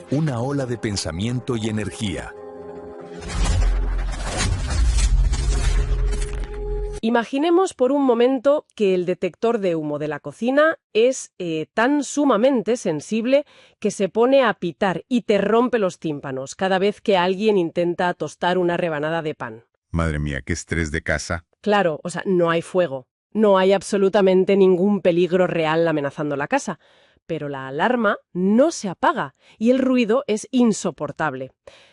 una ola de pensamiento y energía. Imaginemos por un momento que el detector de humo de la cocina es tan sumamente sensible que se pone a pitar y te rompe los tímpanos cada vez que alguien intenta tostar una rebanada de pan. Madre mía, qué estrés de casa. Claro, o sea, no hay fuego. No hay absolutamente ningún peligro real amenazando la casa. Pero la alarma no se apaga y el ruido es insoportable.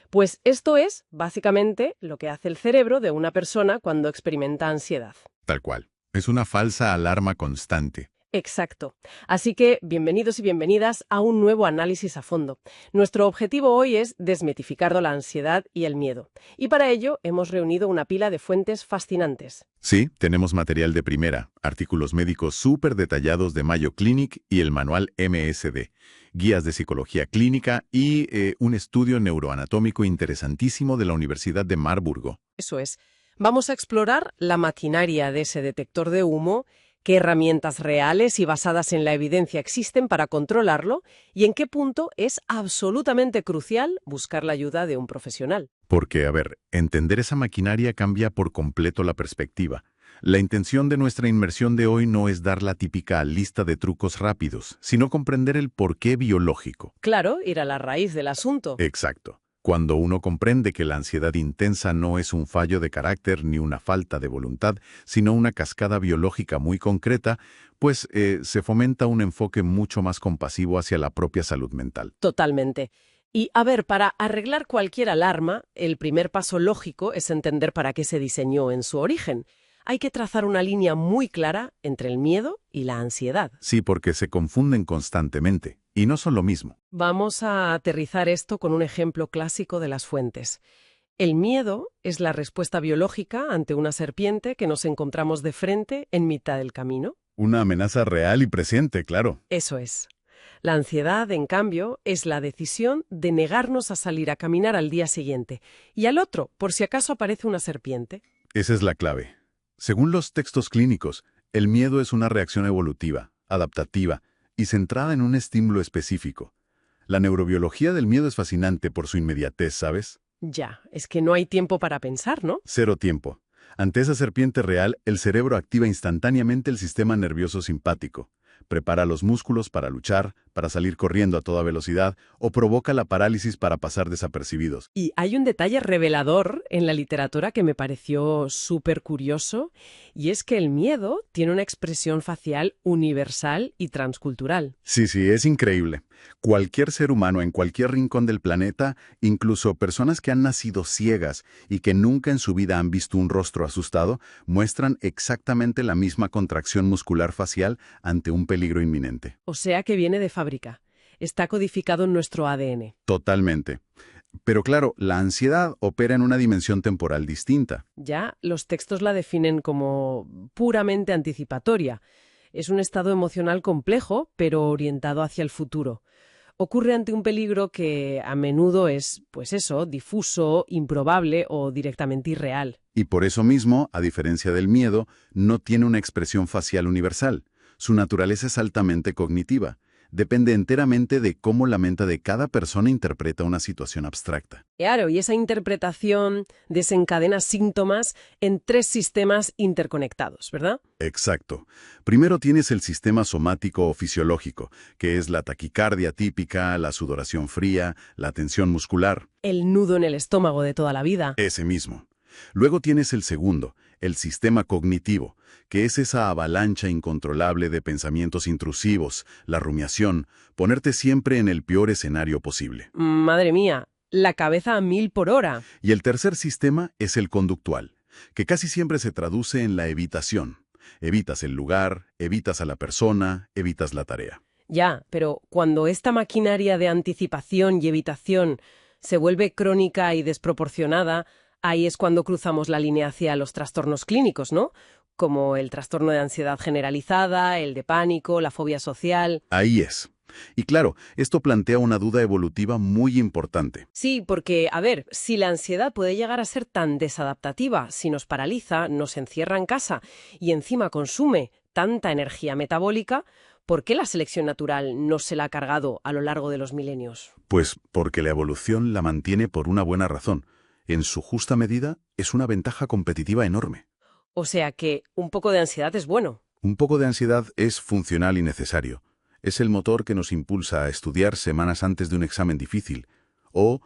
Pues esto es, básicamente, lo que hace el cerebro de una persona cuando experimenta ansiedad. Tal cual. Es una falsa alarma constante. Exacto. Así que, bienvenidos y bienvenidas a un nuevo análisis a fondo. Nuestro objetivo hoy es desmitificar la ansiedad y el miedo. Y para ello hemos reunido una pila de fuentes fascinantes. Sí, tenemos material de primera, artículos médicos súper detallados de Mayo Clinic y el manual MSD, guías de psicología clínica y un estudio neuroanatómico interesantísimo de la Universidad de Marburgo. Eso es. Vamos a explorar la maquinaria de ese detector de humo, qué herramientas reales y basadas en la evidencia existen para controlarlo y en qué punto es absolutamente crucial buscar la ayuda de un profesional. Porque, a ver, entender esa maquinaria cambia por completo la perspectiva. La intención de nuestra inmersión de hoy no es dar la típica lista de trucos rápidos, sino comprender el porqué biológico. Claro, ir a la raíz del asunto. Exacto. Cuando uno comprende que la ansiedad intensa no es un fallo de carácter ni una falta de voluntad, sino una cascada biológica muy concreta, pues se fomenta un enfoque mucho más compasivo hacia la propia salud mental. Totalmente. Y, a ver, para arreglar cualquier alarma, el primer paso lógico es entender para qué se diseñó en su origen. Hay que trazar una línea muy clara entre el miedo y la ansiedad. Sí, porque se confunden constantemente, y no son lo mismo. Vamos a aterrizar esto con un ejemplo clásico de las fuentes. El miedo es la respuesta biológica ante una serpiente que nos encontramos de frente en mitad del camino. Una amenaza real y presente, claro. Eso es. La ansiedad, en cambio, es la decisión de negarnos a salir a caminar al día siguiente y al otro, por si acaso aparece una serpiente. Esa es la clave. Según los textos clínicos, el miedo es una reacción evolutiva, adaptativa y centrada en un estímulo específico. La neurobiología del miedo es fascinante por su inmediatez, ¿sabes? Ya, es que no hay tiempo para pensar, ¿no? Cero tiempo. Ante esa serpiente real, el cerebro activa instantáneamente el sistema nervioso simpático. Prepara los músculos para luchar, para salir corriendo a toda velocidad o provoca la parálisis para pasar desapercibidos. Y hay un detalle revelador en la literatura que me pareció súper curioso, y es que el miedo tiene una expresión facial universal y transcultural. Sí, es increíble. Cualquier ser humano en cualquier rincón del planeta, incluso personas que han nacido ciegas y que nunca en su vida han visto un rostro asustado, muestran exactamente la misma contracción muscular facial ante un peligro inminente. O sea que viene de fábrica. Está codificado en nuestro ADN. Totalmente. Pero claro, la ansiedad opera en una dimensión temporal distinta. Ya, los textos la definen como puramente anticipatoria. Es un estado emocional complejo, pero orientado hacia el futuro. Ocurre ante un peligro que a menudo es, pues eso, difuso, improbable o directamente irreal. Y por eso mismo, a diferencia del miedo, no tiene una expresión facial universal. Su naturaleza es altamente cognitiva. Depende enteramente de cómo la mente de cada persona interpreta una situación abstracta. Claro, y esa interpretación desencadena síntomas en 3 sistemas interconectados, ¿verdad? Exacto. Primero tienes el sistema somático o fisiológico, que es la taquicardia típica, la sudoración fría, la tensión muscular. El nudo en el estómago de toda la vida. Ese mismo. Luego tienes el segundo, el sistema cognitivo, que es esa avalancha incontrolable de pensamientos intrusivos, la rumiación, ponerte siempre en el peor escenario posible. Madre mía, la cabeza a 1000 por hora. Y el tercer sistema es el conductual, que casi siempre se traduce en la evitación. Evitas el lugar, evitas a la persona, evitas la tarea. Ya, pero cuando esta maquinaria de anticipación y evitación se vuelve crónica y desproporcionada, ahí es cuando cruzamos la línea hacia los trastornos clínicos, ¿no? Como el trastorno de ansiedad generalizada, el de pánico, la fobia social. Ahí es. Y claro, esto plantea una duda evolutiva muy importante. Sí, porque, a ver, si la ansiedad puede llegar a ser tan desadaptativa, si nos paraliza, nos encierra en casa y encima consume tanta energía metabólica, ¿Por qué la selección natural no se la ha cargado a lo largo de los milenios? Pues porque la evolución la mantiene por una buena razón. En su justa medida, es una ventaja competitiva enorme. O sea que un poco de ansiedad es bueno. Un poco de ansiedad es funcional y necesario. Es el motor que nos impulsa a estudiar semanas antes de un examen difícil o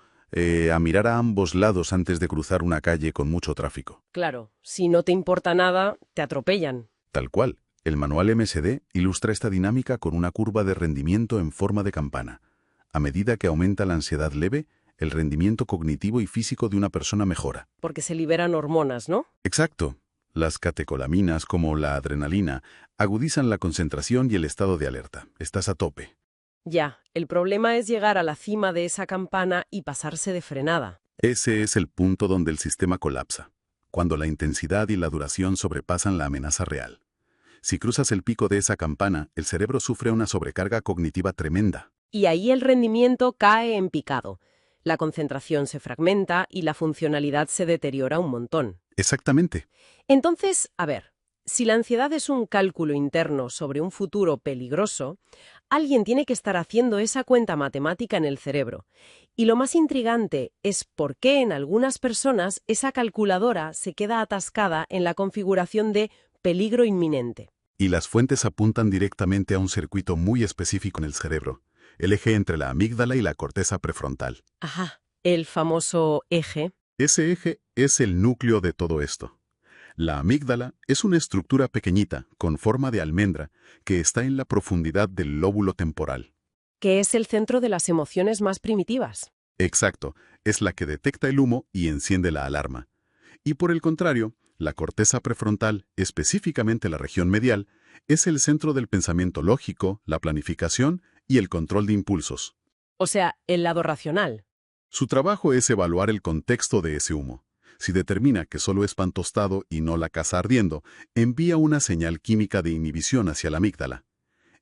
a mirar a ambos lados antes de cruzar una calle con mucho tráfico. Claro, si no te importa nada, te atropellan. Tal cual. El manual MSD ilustra esta dinámica con una curva de rendimiento en forma de campana. A medida que aumenta la ansiedad leve, el rendimiento cognitivo y físico de una persona mejora. Porque se liberan hormonas, ¿no? Exacto. Las catecolaminas, como la adrenalina, agudizan la concentración y el estado de alerta. Estás a tope. Ya, el problema es llegar a la cima de esa campana y pasarse de frenada. Ese es el punto donde el sistema colapsa, cuando la intensidad y la duración sobrepasan la amenaza real. Si cruzas el pico de esa campana, el cerebro sufre una sobrecarga cognitiva tremenda. Y ahí el rendimiento cae en picado. La concentración se fragmenta y la funcionalidad se deteriora un montón. Exactamente. Entonces, a ver, si la ansiedad es un cálculo interno sobre un futuro peligroso, alguien tiene que estar haciendo esa cuenta matemática en el cerebro. Y lo más intrigante es por qué en algunas personas esa calculadora se queda atascada en la configuración de peligro inminente. Y las fuentes apuntan directamente a un circuito muy específico en el cerebro, el eje entre la amígdala y la corteza prefrontal. Ajá, el famoso eje. Ese eje es el núcleo de todo esto. La amígdala es una estructura pequeñita, con forma de almendra, que está en la profundidad del lóbulo temporal. Que es el centro de las emociones más primitivas. Exacto, es la que detecta el humo y enciende la alarma. Y por el contrario, la corteza prefrontal, específicamente la región medial, es el centro del pensamiento lógico, la planificación y el control de impulsos. O sea, el lado racional. Su trabajo es evaluar el contexto de ese humo. Si determina que solo es pan tostado y no la casa ardiendo, envía una señal química de inhibición hacia la amígdala.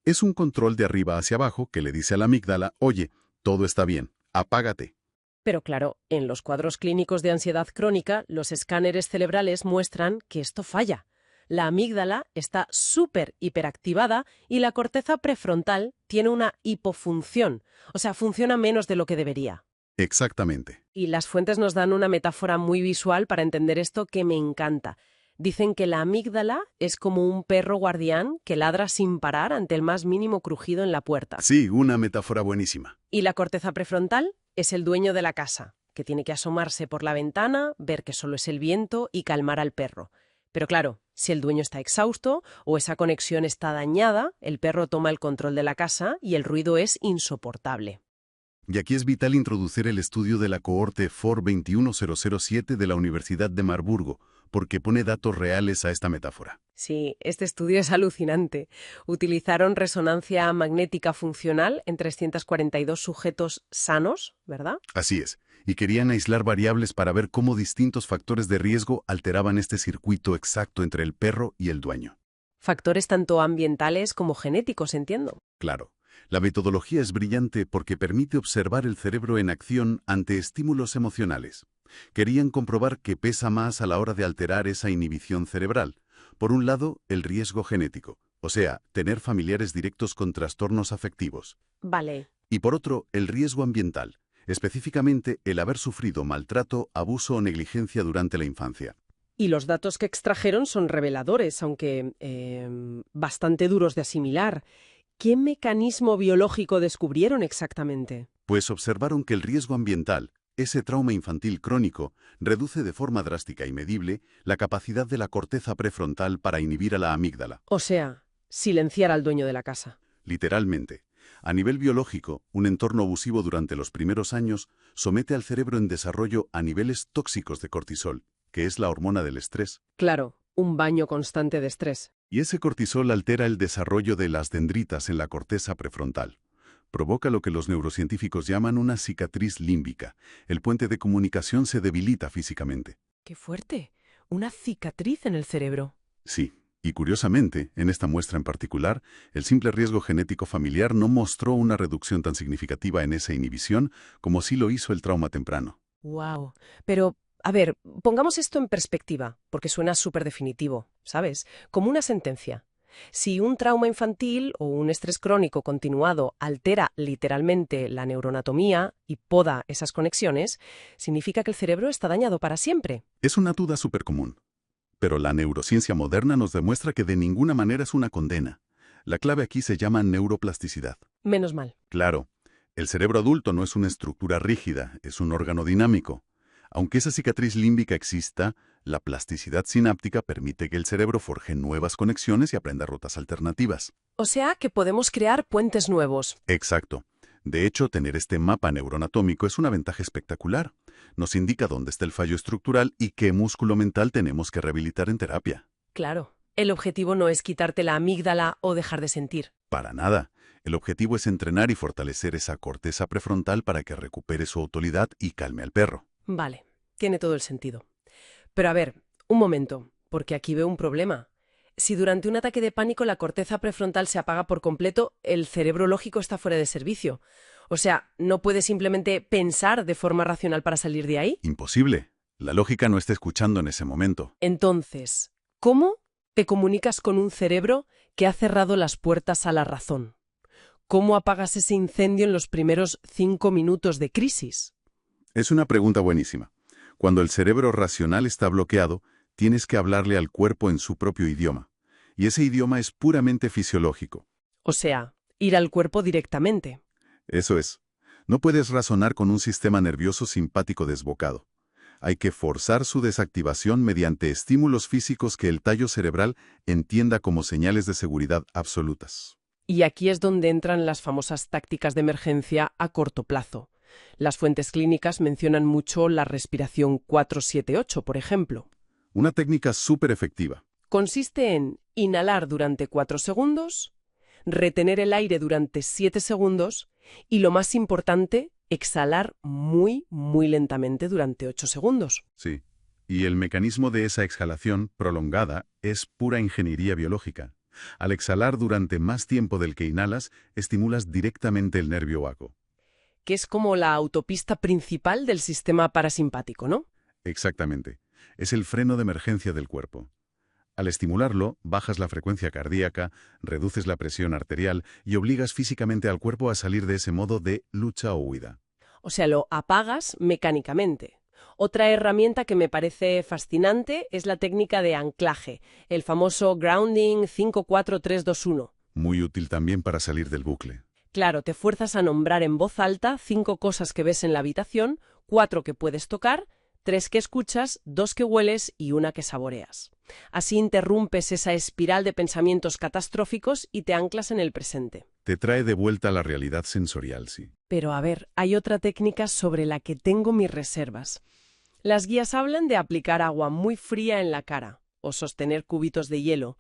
Es un control de arriba hacia abajo que le dice a la amígdala, oye, todo está bien, apágate. Pero claro, en los cuadros clínicos de ansiedad crónica, los escáneres cerebrales muestran que esto falla. La amígdala está súper hiperactivada y la corteza prefrontal tiene una hipofunción, o sea, funciona menos de lo que debería. Exactamente. Y las fuentes nos dan una metáfora muy visual para entender esto que me encanta. Dicen que la amígdala es como un perro guardián que ladra sin parar ante el más mínimo crujido en la puerta. Sí, una metáfora buenísima. Y la corteza prefrontal es el dueño de la casa, que tiene que asomarse por la ventana, ver que solo es el viento y calmar al perro. Pero claro, si el dueño está exhausto o esa conexión está dañada, el perro toma el control de la casa y el ruido es insoportable. Y aquí es vital introducir el estudio de la cohorte FOR 21007 de la Universidad de Marburgo, porque pone datos reales a esta metáfora. Sí, este estudio es alucinante. Utilizaron resonancia magnética funcional en 342 sujetos sanos, ¿verdad? Así es, y querían aislar variables para ver cómo distintos factores de riesgo alteraban este circuito exacto entre el perro y el dueño. Factores tanto ambientales como genéticos, entiendo. Claro. La metodología es brillante porque permite observar el cerebro en acción ante estímulos emocionales. Querían comprobar qué pesa más a la hora de alterar esa inhibición cerebral. Por un lado, el riesgo genético, o sea, tener familiares directos con trastornos afectivos. Vale. Y por otro, el riesgo ambiental, específicamente el haber sufrido maltrato, abuso o negligencia durante la infancia. Y los datos que extrajeron son reveladores, aunque bastante duros de asimilar. ¿Qué mecanismo biológico descubrieron exactamente? Pues observaron que el riesgo ambiental, ese trauma infantil crónico, reduce de forma drástica y medible la capacidad de la corteza prefrontal para inhibir a la amígdala. O sea, silenciar al dueño de la casa. Literalmente. A nivel biológico, un entorno abusivo durante los primeros años somete al cerebro en desarrollo a niveles tóxicos de cortisol, que es la hormona del estrés. Claro, un baño constante de estrés. Y ese cortisol altera el desarrollo de las dendritas en la corteza prefrontal. Provoca lo que los neurocientíficos llaman una cicatriz límbica. El puente de comunicación se debilita físicamente. ¡Qué fuerte! Una cicatriz en el cerebro. Sí, y curiosamente, en esta muestra en particular, el simple riesgo genético familiar no mostró una reducción tan significativa en esa inhibición como sí lo hizo el trauma temprano. ¡Wow! Pero, a ver, pongamos esto en perspectiva, porque suena súper definitivo, ¿sabes? Como una sentencia. Si un trauma infantil o un estrés crónico continuado altera literalmente la neuroanatomía y poda esas conexiones, significa que el cerebro está dañado para siempre. Es una duda súper común. Pero la neurociencia moderna nos demuestra que de ninguna manera es una condena. La clave aquí se llama neuroplasticidad. Menos mal. Claro, el cerebro adulto no es una estructura rígida, es un órgano dinámico. Aunque esa cicatriz límbica exista, la plasticidad sináptica permite que el cerebro forje nuevas conexiones y aprenda rutas alternativas. O sea que podemos crear puentes nuevos. Exacto. De hecho, tener este mapa neuroanatómico es una ventaja espectacular. Nos indica dónde está el fallo estructural y qué músculo mental tenemos que rehabilitar en terapia. Claro. El objetivo no es quitarte la amígdala o dejar de sentir. Para nada. El objetivo es entrenar y fortalecer esa corteza prefrontal para que recupere su autoridad y calme al perro. Vale, tiene todo el sentido. Pero a ver, un momento, porque aquí veo un problema. Si durante un ataque de pánico la corteza prefrontal se apaga por completo, el cerebro lógico está fuera de servicio. O sea, ¿no puedes simplemente pensar de forma racional para salir de ahí? Imposible. La lógica no está escuchando en ese momento. Entonces, ¿cómo te comunicas con un cerebro que ha cerrado las puertas a la razón? ¿Cómo apagas ese incendio en los primeros 5 minutos de crisis? Es una pregunta buenísima. Cuando el cerebro racional está bloqueado, tienes que hablarle al cuerpo en su propio idioma. Y ese idioma es puramente fisiológico. O sea, ir al cuerpo directamente. Eso es. No puedes razonar con un sistema nervioso simpático desbocado. Hay que forzar su desactivación mediante estímulos físicos que el tallo cerebral entienda como señales de seguridad absolutas. Y aquí es donde entran las famosas tácticas de emergencia a corto plazo. Las fuentes clínicas mencionan mucho la respiración 4-7-8, por ejemplo. Una técnica súper efectiva. Consiste en inhalar durante 4 segundos, retener el aire durante 7 segundos y, lo más importante, exhalar muy, muy lentamente durante 8 segundos. Sí. Y el mecanismo de esa exhalación prolongada es pura ingeniería biológica. Al exhalar durante más tiempo del que inhalas, estimulas directamente el nervio vago. Que es como la autopista principal del sistema parasimpático, ¿no? Exactamente. Es el freno de emergencia del cuerpo. Al estimularlo, bajas la frecuencia cardíaca, reduces la presión arterial y obligas físicamente al cuerpo a salir de ese modo de lucha o huida. O sea, lo apagas mecánicamente. Otra herramienta que me parece fascinante es la técnica de anclaje, el famoso grounding 5-4-3-2-1. Muy útil también para salir del bucle. Claro, te fuerzas a nombrar en voz alta 5 cosas que ves en la habitación, 4 que puedes tocar, 3 que escuchas, 2 que hueles y 1 que saboreas. Así interrumpes esa espiral de pensamientos catastróficos y te anclas en el presente. Te trae de vuelta a la realidad sensorial, sí. Pero a ver, hay otra técnica sobre la que tengo mis reservas. Las guías hablan de aplicar agua muy fría en la cara o sostener cubitos de hielo.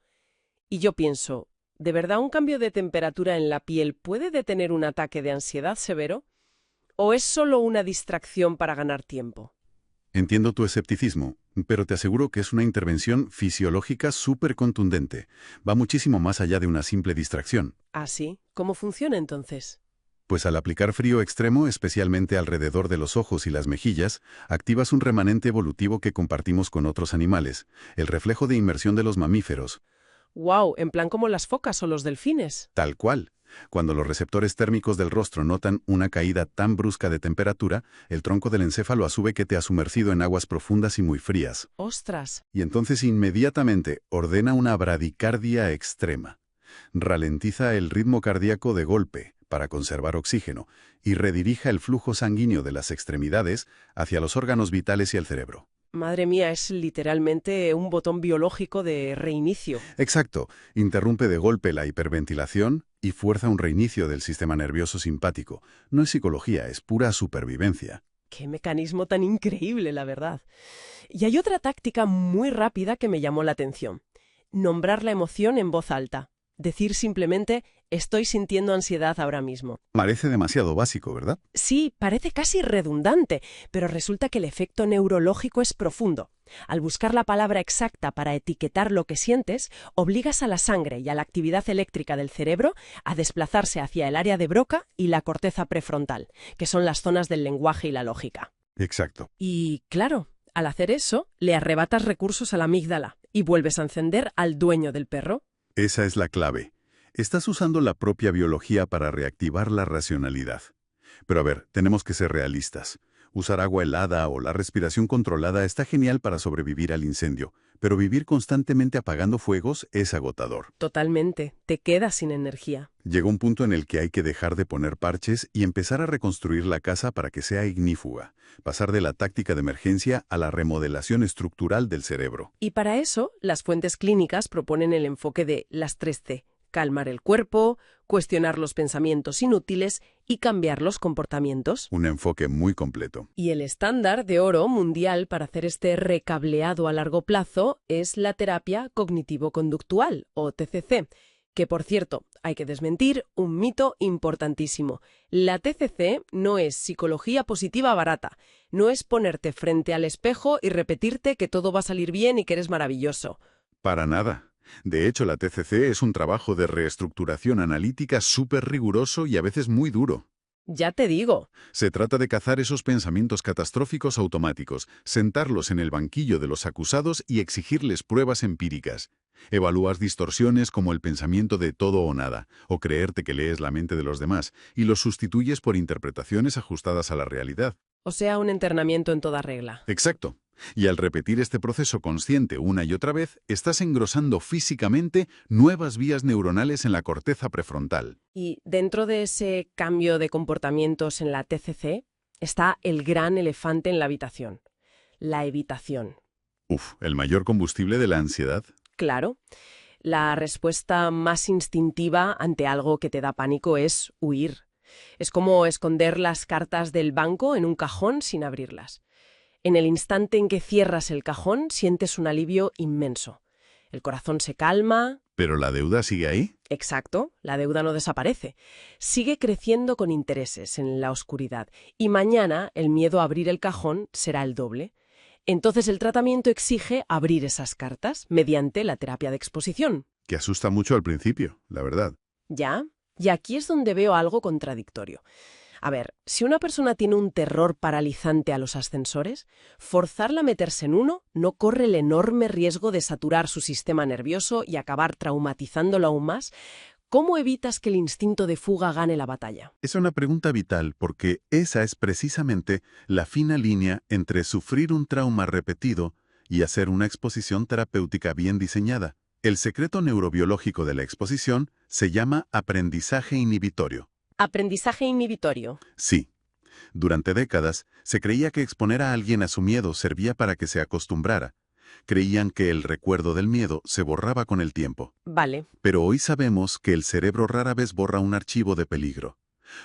Y yo pienso, ¿de verdad un cambio de temperatura en la piel puede detener un ataque de ansiedad severo? ¿O es solo una distracción para ganar tiempo? Entiendo tu escepticismo, pero te aseguro que es una intervención fisiológica súper contundente. Va muchísimo más allá de una simple distracción. ¿Ah, sí? ¿Cómo funciona entonces? Pues al aplicar frío extremo, especialmente alrededor de los ojos y las mejillas, activas un remanente evolutivo que compartimos con otros animales, el reflejo de inmersión de los mamíferos. ¡Wow! En plan como las focas o los delfines. Tal cual. Cuando los receptores térmicos del rostro notan una caída tan brusca de temperatura, el tronco del encéfalo asume que te has sumergido en aguas profundas y muy frías. ¡Ostras! Y entonces inmediatamente ordena una bradicardia extrema. Ralentiza el ritmo cardíaco de golpe para conservar oxígeno y redirija el flujo sanguíneo de las extremidades hacia los órganos vitales y el cerebro. Madre mía, es literalmente un botón biológico de reinicio. Exacto. Interrumpe de golpe la hiperventilación y fuerza un reinicio del sistema nervioso simpático. No es psicología, es pura supervivencia. ¡Qué mecanismo tan increíble, la verdad! Y hay otra táctica muy rápida que me llamó la atención. Nombrar la emoción en voz alta. Decir simplemente, estoy sintiendo ansiedad ahora mismo. Parece demasiado básico, ¿verdad? Sí, parece casi redundante, pero resulta que el efecto neurológico es profundo. Al buscar la palabra exacta para etiquetar lo que sientes, obligas a la sangre y a la actividad eléctrica del cerebro a desplazarse hacia el área de Broca y la corteza prefrontal, que son las zonas del lenguaje y la lógica. Exacto. Y, claro, al hacer eso, le arrebatas recursos a la amígdala y vuelves a encender al dueño del perro. Esa es la clave. Estás usando la propia biología para reactivar la racionalidad. Pero a ver, tenemos que ser realistas. Usar agua helada o la respiración controlada está genial para sobrevivir al incendio, pero vivir constantemente apagando fuegos es agotador. Totalmente. Te quedas sin energía. Llega un punto en el que hay que dejar de poner parches y empezar a reconstruir la casa para que sea ignífuga, pasar de la táctica de emergencia a la remodelación estructural del cerebro. Y para eso, las fuentes clínicas proponen el enfoque de las 3C: calmar el cuerpo, cuestionar los pensamientos inútiles y cambiar los comportamientos. Un enfoque muy completo. Y el estándar de oro mundial para hacer este recableado a largo plazo es la terapia cognitivo-conductual, o TCC, que, por cierto, hay que desmentir un mito importantísimo. La TCC no es psicología positiva barata, no es ponerte frente al espejo y repetirte que todo va a salir bien y que eres maravilloso. Para nada. De hecho, la TCC es un trabajo de reestructuración analítica súper riguroso y a veces muy duro. Ya te digo. Se trata de cazar esos pensamientos catastróficos automáticos, sentarlos en el banquillo de los acusados y exigirles pruebas empíricas. Evalúas distorsiones como el pensamiento de todo o nada, o creerte que lees la mente de los demás, y los sustituyes por interpretaciones ajustadas a la realidad. O sea, un internamiento en toda regla. Exacto. Y al repetir este proceso consciente una y otra vez, estás engrosando físicamente nuevas vías neuronales en la corteza prefrontal. Y dentro de ese cambio de comportamientos en la TCC está el gran elefante en la habitación: la evitación. El mayor combustible de la ansiedad. Claro, la respuesta más instintiva ante algo que te da pánico es huir. Es como esconder las cartas del banco en un cajón sin abrirlas. En el instante en que cierras el cajón, sientes un alivio inmenso. El corazón se calma. ¿Pero la deuda sigue ahí? Exacto, la deuda no desaparece. Sigue creciendo con intereses en la oscuridad. Y mañana el miedo a abrir el cajón será el doble. Entonces el tratamiento exige abrir esas cartas mediante la terapia de exposición. Que asusta mucho al principio, la verdad. ¿Ya? Y aquí es donde veo algo contradictorio. A ver, si una persona tiene un terror paralizante a los ascensores, forzarla a meterse en uno no corre el enorme riesgo de saturar su sistema nervioso y acabar traumatizándolo aún más. ¿Cómo evitas que el instinto de fuga gane la batalla? Es una pregunta vital porque esa es precisamente la fina línea entre sufrir un trauma repetido y hacer una exposición terapéutica bien diseñada. El secreto neurobiológico de la exposición se llama aprendizaje inhibitorio. ¿Aprendizaje inhibitorio? Sí. Durante décadas se creía que exponer a alguien a su miedo servía para que se acostumbrara. Creían que el recuerdo del miedo se borraba con el tiempo. Vale. Pero hoy sabemos que el cerebro rara vez borra un archivo de peligro.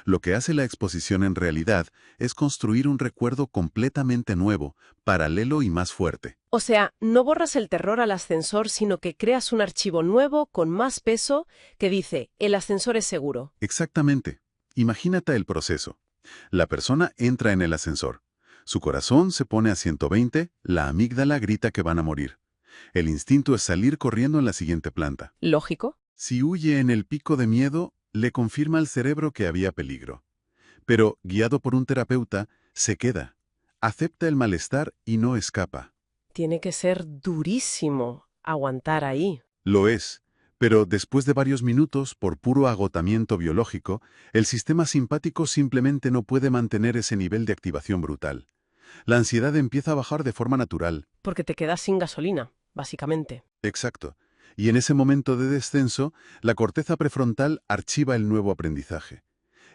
Lo que hace la exposición en realidad es construir un recuerdo completamente nuevo, paralelo y más fuerte. O sea, no borras el terror al ascensor, sino que creas un archivo nuevo con más peso que dice: el ascensor es seguro. Exactamente. Imagínate el proceso. La persona entra en el ascensor. Su corazón se pone a 120, la amígdala grita que van a morir. El instinto es salir corriendo en la siguiente planta. ¿Lógico? Si huye en el pico de miedo, le confirma al cerebro que había peligro. Pero, guiado por un terapeuta, se queda. Acepta el malestar y no escapa. Tiene que ser durísimo aguantar ahí. Lo es. Pero después de varios minutos, por puro agotamiento biológico, el sistema simpático simplemente no puede mantener ese nivel de activación brutal. La ansiedad empieza a bajar de forma natural. Porque te quedas sin gasolina, básicamente. Exacto. Y en ese momento de descenso, la corteza prefrontal archiva el nuevo aprendizaje.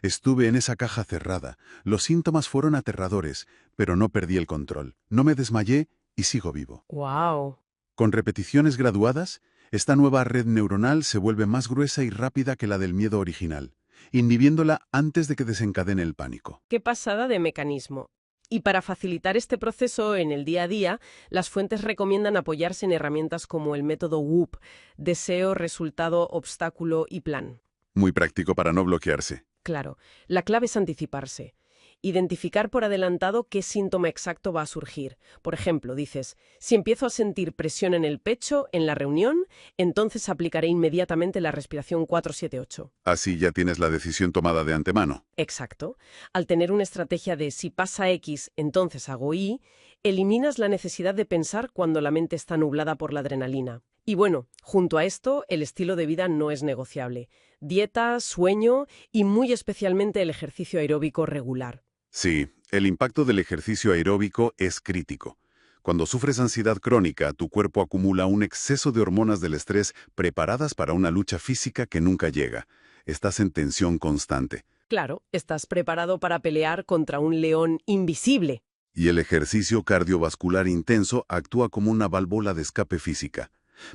Estuve en esa caja cerrada. Los síntomas fueron aterradores, pero no perdí el control. No me desmayé y sigo vivo. ¡Wow! Con repeticiones graduadas, esta nueva red neuronal se vuelve más gruesa y rápida que la del miedo original, inhibiéndola antes de que desencadene el pánico. ¡Qué pasada de mecanismo! Y para facilitar este proceso en el día a día, las fuentes recomiendan apoyarse en herramientas como el método WOOP: deseo, resultado, obstáculo y plan. Muy práctico para no bloquearse. Claro, la clave es anticiparse. Identificar por adelantado qué síntoma exacto va a surgir. Por ejemplo, dices: si empiezo a sentir presión en el pecho en la reunión, entonces aplicaré inmediatamente la respiración 4-7-8. Así ya tienes la decisión tomada de antemano. Exacto. Al tener una estrategia de si pasa X, entonces hago Y, eliminas la necesidad de pensar cuando la mente está nublada por la adrenalina. Y bueno, junto a esto, el estilo de vida no es negociable. Dieta, sueño y muy especialmente el ejercicio aeróbico regular. Sí, el impacto del ejercicio aeróbico es crítico. Cuando sufres ansiedad crónica, tu cuerpo acumula un exceso de hormonas del estrés preparadas para una lucha física que nunca llega. Estás en tensión constante. Claro, estás preparado para pelear contra un león invisible. Y el ejercicio cardiovascular intenso actúa como una válvula de escape física.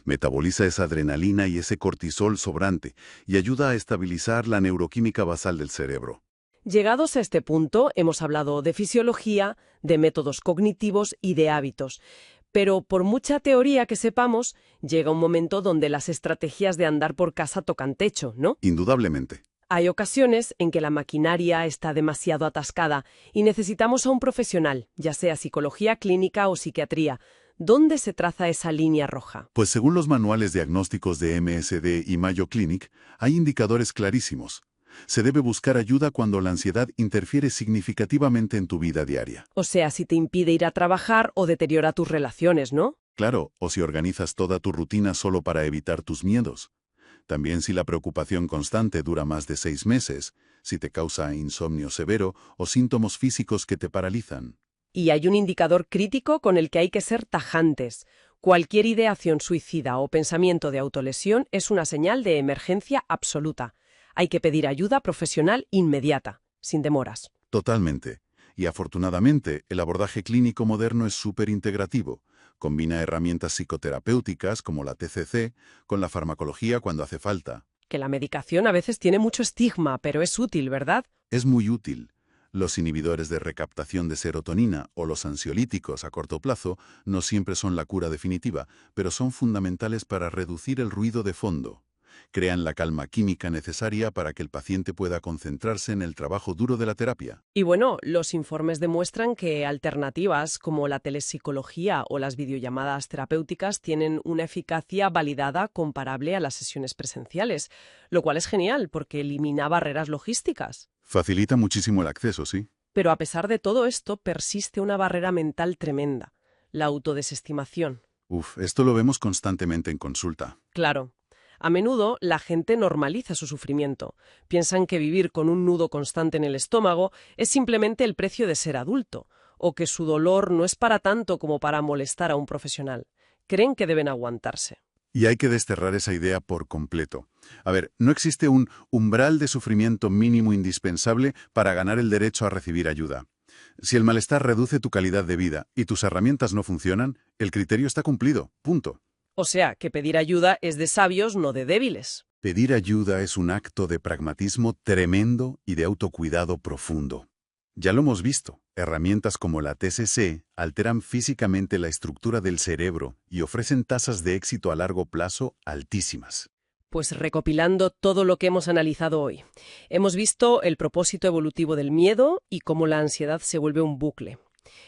Metaboliza esa adrenalina y ese cortisol sobrante y ayuda a estabilizar la neuroquímica basal del cerebro. Llegados a este punto, hemos hablado de fisiología, de métodos cognitivos y de hábitos. Pero por mucha teoría que sepamos, llega un momento donde las estrategias de andar por casa tocan techo, ¿no? Indudablemente. Hay ocasiones en que la maquinaria está demasiado atascada y necesitamos a un profesional, ya sea psicología clínica o psiquiatría. ¿Dónde se traza esa línea roja? Pues según los manuales diagnósticos de MSD y Mayo Clinic, hay indicadores clarísimos. Se debe buscar ayuda cuando la ansiedad interfiere significativamente en tu vida diaria. O sea, si te impide ir a trabajar o deteriora tus relaciones, ¿no? Claro, o si organizas toda tu rutina solo para evitar tus miedos. También si la preocupación constante dura más de 6 meses, si te causa insomnio severo o síntomas físicos que te paralizan. Y hay un indicador crítico con el que hay que ser tajantes. Cualquier ideación suicida o pensamiento de autolesión es una señal de emergencia absoluta. Hay que pedir ayuda profesional inmediata, sin demoras. Totalmente. Y afortunadamente, el abordaje clínico moderno es súper integrativo. Combina herramientas psicoterapéuticas como la TCC con la farmacología cuando hace falta. Que la medicación a veces tiene mucho estigma, pero es útil, ¿verdad? Es muy útil. Los inhibidores de recaptación de serotonina o los ansiolíticos a corto plazo no siempre son la cura definitiva, pero son fundamentales para reducir el ruido de fondo. Crean la calma química necesaria para que el paciente pueda concentrarse en el trabajo duro de la terapia. Y bueno, los informes demuestran que alternativas como la telepsicología o las videollamadas terapéuticas tienen una eficacia validada comparable a las sesiones presenciales, lo cual es genial porque elimina barreras logísticas. Facilita muchísimo el acceso, sí. Pero a pesar de todo esto, persiste una barrera mental tremenda, la autodesestimación. Esto lo vemos constantemente en consulta. Claro. A menudo la gente normaliza su sufrimiento. Piensan que vivir con un nudo constante en el estómago es simplemente el precio de ser adulto, o que su dolor no es para tanto como para molestar a un profesional. Creen que deben aguantarse. Y hay que desterrar esa idea por completo. A ver, no existe un umbral de sufrimiento mínimo indispensable para ganar el derecho a recibir ayuda. Si el malestar reduce tu calidad de vida y tus herramientas no funcionan, el criterio está cumplido. Punto. O sea, que pedir ayuda es de sabios, no de débiles. Pedir ayuda es un acto de pragmatismo tremendo y de autocuidado profundo. Ya lo hemos visto, herramientas como la TCC alteran físicamente la estructura del cerebro y ofrecen tasas de éxito a largo plazo altísimas. Pues recopilando todo lo que hemos analizado hoy, hemos visto el propósito evolutivo del miedo y cómo la ansiedad se vuelve un bucle.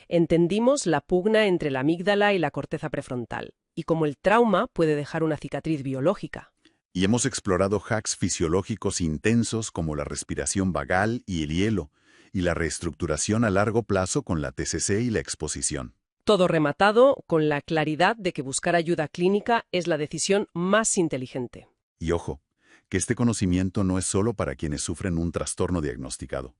Entendimos la pugna entre la amígdala y la corteza prefrontal, y cómo el trauma puede dejar una cicatriz biológica. Y hemos explorado hacks fisiológicos intensos como la respiración vagal y el hielo, y la reestructuración a largo plazo con la TCC y la exposición. Todo rematado con la claridad de que buscar ayuda clínica es la decisión más inteligente. Y ojo, que este conocimiento no es solo para quienes sufren un trastorno diagnosticado.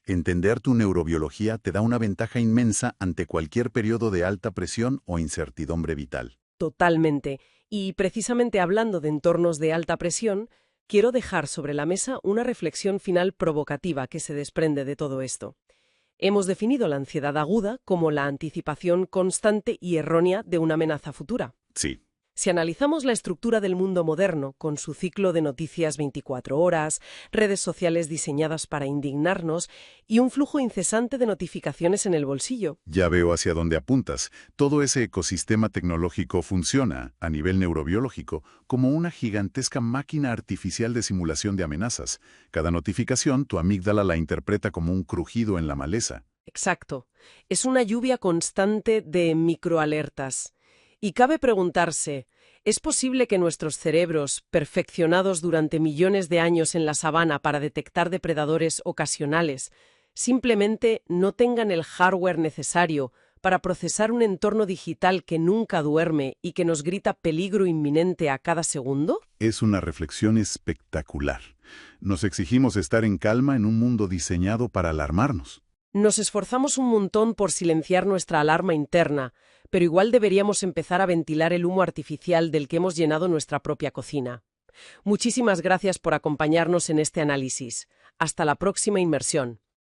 Entender tu neurobiología te da una ventaja inmensa ante cualquier periodo de alta presión o incertidumbre vital. Totalmente. Y precisamente hablando de entornos de alta presión, quiero dejar sobre la mesa una reflexión final provocativa que se desprende de todo esto. Hemos definido la ansiedad aguda como la anticipación constante y errónea de una amenaza futura. Sí. Si analizamos la estructura del mundo moderno, con su ciclo de noticias 24 horas, redes sociales diseñadas para indignarnos y un flujo incesante de notificaciones en el bolsillo. Ya veo hacia dónde apuntas. Todo ese ecosistema tecnológico funciona, a nivel neurobiológico, como una gigantesca máquina artificial de simulación de amenazas. Cada notificación, tu amígdala la interpreta como un crujido en la maleza. Exacto. Es una lluvia constante de microalertas. Y cabe preguntarse, ¿es posible que nuestros cerebros, perfeccionados durante millones de años en la sabana para detectar depredadores ocasionales, simplemente no tengan el hardware necesario para procesar un entorno digital que nunca duerme y que nos grita peligro inminente a cada segundo? Es una reflexión espectacular. Nos exigimos estar en calma en un mundo diseñado para alarmarnos. Nos esforzamos un montón por silenciar nuestra alarma interna, pero igual deberíamos empezar a ventilar el humo artificial del que hemos llenado nuestra propia cocina. Muchísimas gracias por acompañarnos en este análisis. Hasta la próxima inmersión.